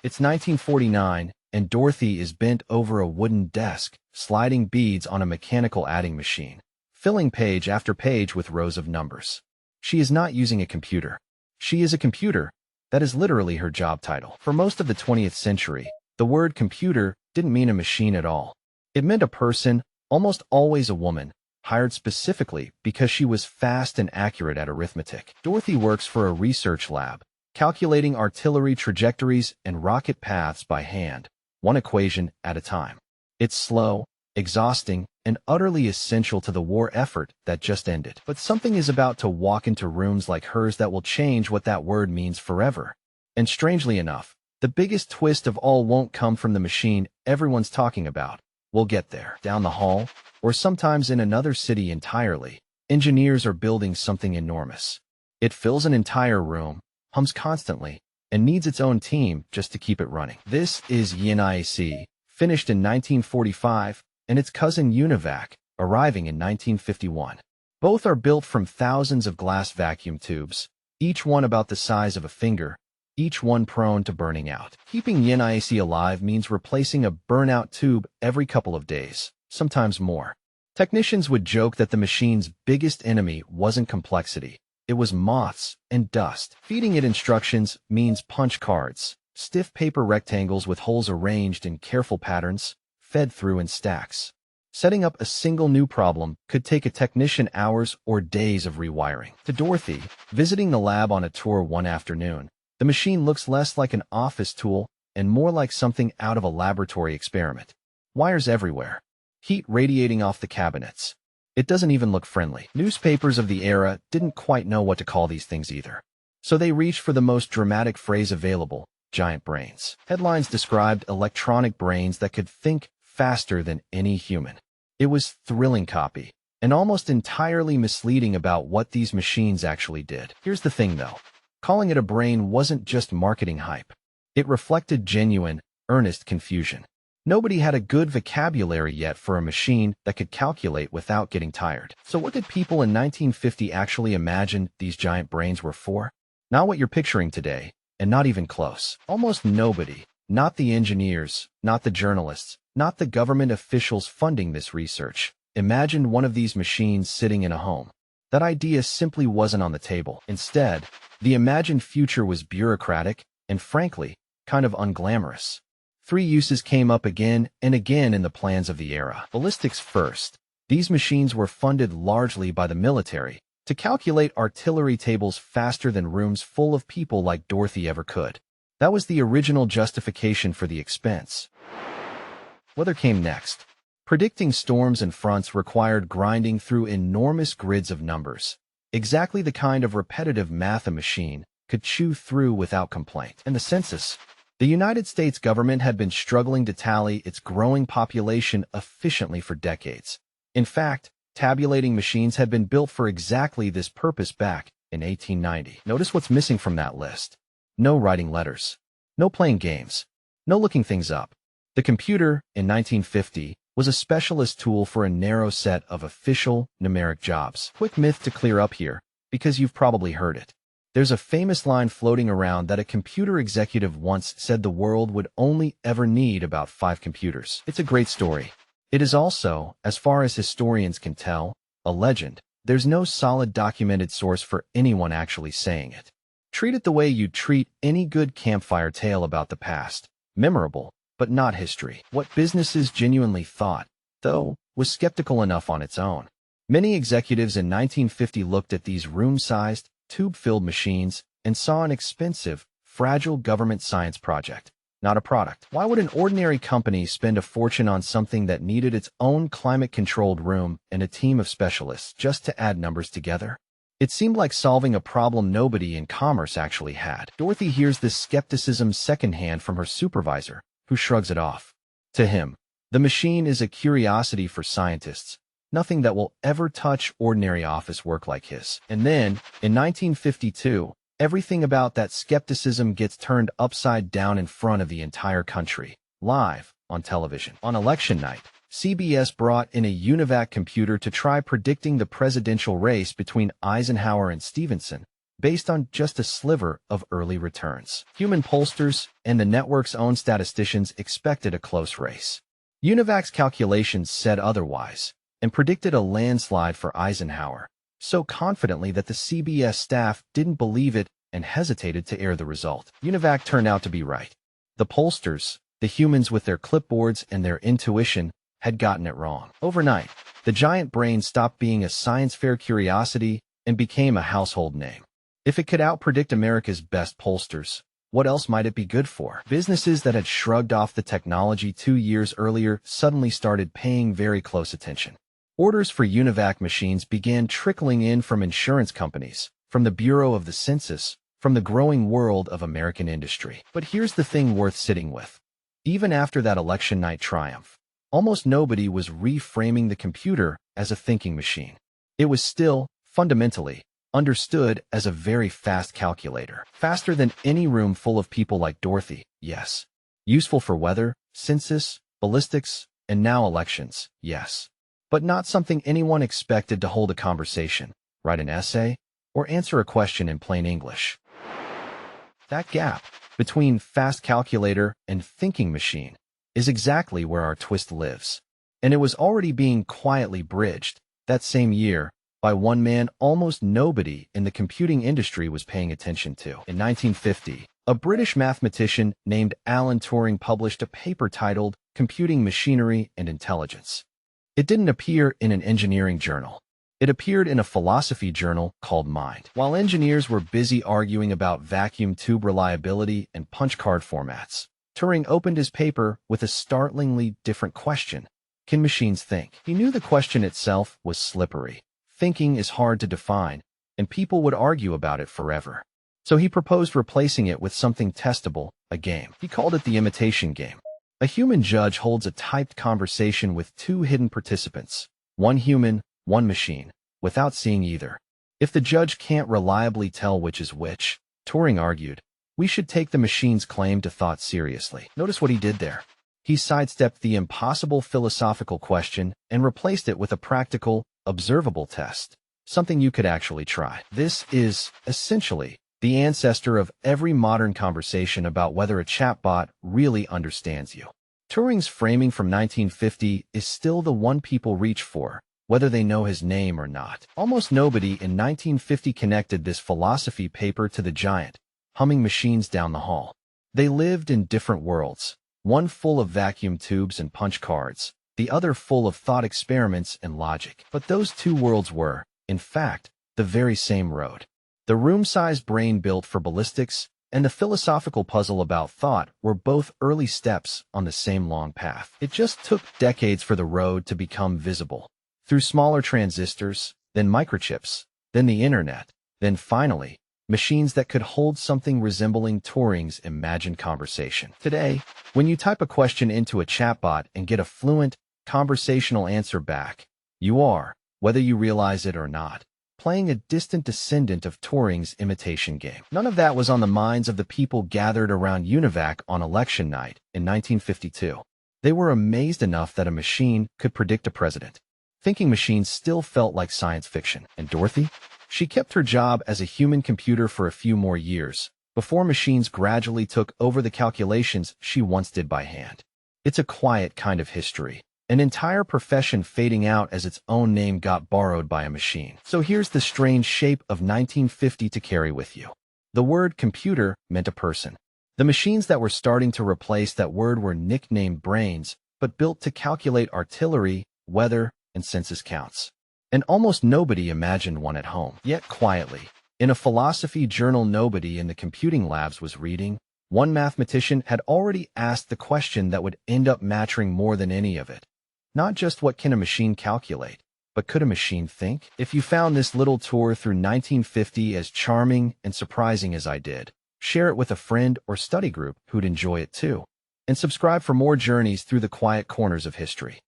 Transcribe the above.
It's 1949, and Dorothy is bent over a wooden desk, sliding beads on a mechanical adding machine, filling page after page with rows of numbers. She is not using a computer. She is a computer. That is literally her job title. For most of the 20th century, the word computer didn't mean a machine at all. It meant a person, almost always a woman, hired specifically because she was fast and accurate at arithmetic. Dorothy works for a research lab, calculating artillery trajectories and rocket paths by hand, one equation at a time. It's slow, exhausting, and utterly essential to the war effort that just ended. But something is about to walk into rooms like hers that will change what that word means forever. And strangely enough, the biggest twist of all won't come from the machine everyone's talking about. We'll get there. Down the hall, or sometimes in another city entirely, engineers are building something enormous. It fills an entire room, hums constantly, and needs its own team just to keep it running. This is ENIAC, finished in 1945, and its cousin UNIVAC, arriving in 1951. Both are built from thousands of glass vacuum tubes, each one about the size of a finger, each one prone to burning out. Keeping ENIAC alive means replacing a burnout tube every couple of days, sometimes more. Technicians would joke that the machine's biggest enemy wasn't complexity. It was moths and dust. Feeding it instructions means punch cards, stiff paper rectangles with holes arranged in careful patterns, fed through in stacks. Setting up a single new problem could take a technician hours or days of rewiring. To Dorothy, visiting the lab on a tour one afternoon, the machine looks less like an office tool and more like something out of a laboratory experiment. Wires everywhere, heat radiating off the cabinets. It doesn't even look friendly. Newspapers of the era didn't quite know what to call these things either. So they reached for the most dramatic phrase available: giant brains. Headlines described electronic brains that could think faster than any human. It was thrilling copy, and almost entirely misleading about what these machines actually did. Here's the thing though. Calling it a brain wasn't just marketing hype. It reflected genuine, earnest confusion. Nobody had a good vocabulary yet for a machine that could calculate without getting tired. So what did people in 1950 actually imagine these giant brains were for? Not what you're picturing today, and not even close. Almost nobody, not the engineers, not the journalists, not the government officials funding this research, imagined one of these machines sitting in a home. That idea simply wasn't on the table. Instead, the imagined future was bureaucratic and, frankly, kind of unglamorous. Three uses came up again and again in the plans of the era. Ballistics first. These machines were funded largely by the military to calculate artillery tables faster than rooms full of people like Dorothy ever could. That was the original justification for the expense. Weather came next. Predicting storms and fronts required grinding through enormous grids of numbers, exactly the kind of repetitive math a machine could chew through without complaint. And the census. The United States government had been struggling to tally its growing population efficiently for decades. In fact, tabulating machines had been built for exactly this purpose back in 1890. Notice what's missing from that list. No writing letters. No playing games. No looking things up. The computer, in 1950, was a specialist tool for a narrow set of official, numeric jobs. Quick myth to clear up here, because you've probably heard it. There's a famous line floating around that a computer executive once said the world would only ever need about 5 computers. It's a great story. It is also, as far as historians can tell, a legend. There's no solid documented source for anyone actually saying it. Treat it the way you'd treat any good campfire tale about the past. Memorable, but not history. What businesses genuinely thought, though, was skeptical enough on its own. Many executives in 1950 looked at these room-sized, tube-filled machines and saw an expensive, fragile government science project, not a product. Why would an ordinary company spend a fortune on something that needed its own climate-controlled room and a team of specialists just to add numbers together? It seemed like solving a problem nobody in commerce actually had. Dorothy hears this skepticism secondhand from her supervisor, who shrugs it off. To him, the machine is a curiosity for scientists, nothing that will ever touch ordinary office work like his. And then, in 1952, everything about that skepticism gets turned upside down in front of the entire country, live, on television. On election night, CBS brought in a UNIVAC computer to try predicting the presidential race between Eisenhower and Stevenson, based on just a sliver of early returns. Human pollsters and the network's own statisticians expected a close race. UNIVAC's calculations said otherwise, and predicted a landslide for Eisenhower, so confidently that the CBS staff didn't believe it and hesitated to air the result. UNIVAC turned out to be right. The pollsters, the humans with their clipboards and their intuition, had gotten it wrong. Overnight, the giant brain stopped being a science fair curiosity and became a household name. If it could outpredict America's best pollsters, what else might it be good for? Businesses that had shrugged off the technology 2 years earlier suddenly started paying very close attention. Orders for UNIVAC machines began trickling in from insurance companies, from the Bureau of the Census, from the growing world of American industry. But here's the thing worth sitting with. Even after that election night triumph, almost nobody was reframing the computer as a thinking machine. It was still, fundamentally, understood as a very fast calculator. Faster than any room full of people like Dorothy, yes. Useful for weather, census, ballistics, and now elections, yes. But not something anyone expected to hold a conversation, write an essay, or answer a question in plain English. That gap between fast calculator and thinking machine is exactly where our twist lives. And it was already being quietly bridged, that same year, by one man almost nobody in the computing industry was paying attention to. In 1950, a British mathematician named Alan Turing published a paper titled Computing Machinery and Intelligence. It didn't appear in an engineering journal. It appeared in a philosophy journal called Mind. While engineers were busy arguing about vacuum tube reliability and punch card formats, Turing opened his paper with a startlingly different question. Can machines think? He knew the question itself was slippery. Thinking is hard to define, and people would argue about it forever. So he proposed replacing it with something testable, a game. He called it the imitation game. A human judge holds a typed conversation with 2 hidden participants, one human, one machine, without seeing either. If the judge can't reliably tell which is which, Turing argued, we should take the machine's claim to thought seriously. Notice what he did there. He sidestepped the impossible philosophical question and replaced it with a practical, observable test, something you could actually try. This is, essentially, the ancestor of every modern conversation about whether a chatbot really understands you. Turing's framing from 1950 is still the one people reach for, whether they know his name or not. Almost nobody in 1950 connected this philosophy paper to the giant, humming machines down the hall. They lived in different worlds, one full of vacuum tubes and punch cards, the other full of thought experiments and logic. But those 2 worlds were, in fact, the very same road. The room-sized brain built for ballistics and the philosophical puzzle about thought were both early steps on the same long path. It just took decades for the road to become visible. Through smaller transistors, then microchips, then the internet, then finally, machines that could hold something resembling Turing's imagined conversation. Today, when you type a question into a chatbot and get a fluent, conversational answer back, you are, whether you realize it or not, playing a distant descendant of Turing's imitation game. None of that was on the minds of the people gathered around UNIVAC on election night in 1952. They were amazed enough that a machine could predict a president. Thinking machines still felt like science fiction. And Dorothy? She kept her job as a human computer for a few more years, before machines gradually took over the calculations she once did by hand. It's a quiet kind of history, an entire profession fading out as its own name got borrowed by a machine. So here's the strange shape of 1950 to carry with you. The word computer meant a person. The machines that were starting to replace that word were nicknamed brains, but built to calculate artillery, weather, and census counts. And almost nobody imagined one at home. Yet quietly, in a philosophy journal nobody in the computing labs was reading, one mathematician had already asked the question that would end up mattering more than any of it. Not just what can a machine calculate, but could a machine think? If you found this little tour through 1950 as charming and surprising as I did, share it with a friend or study group who'd enjoy it too. And subscribe for more journeys through the quiet corners of history.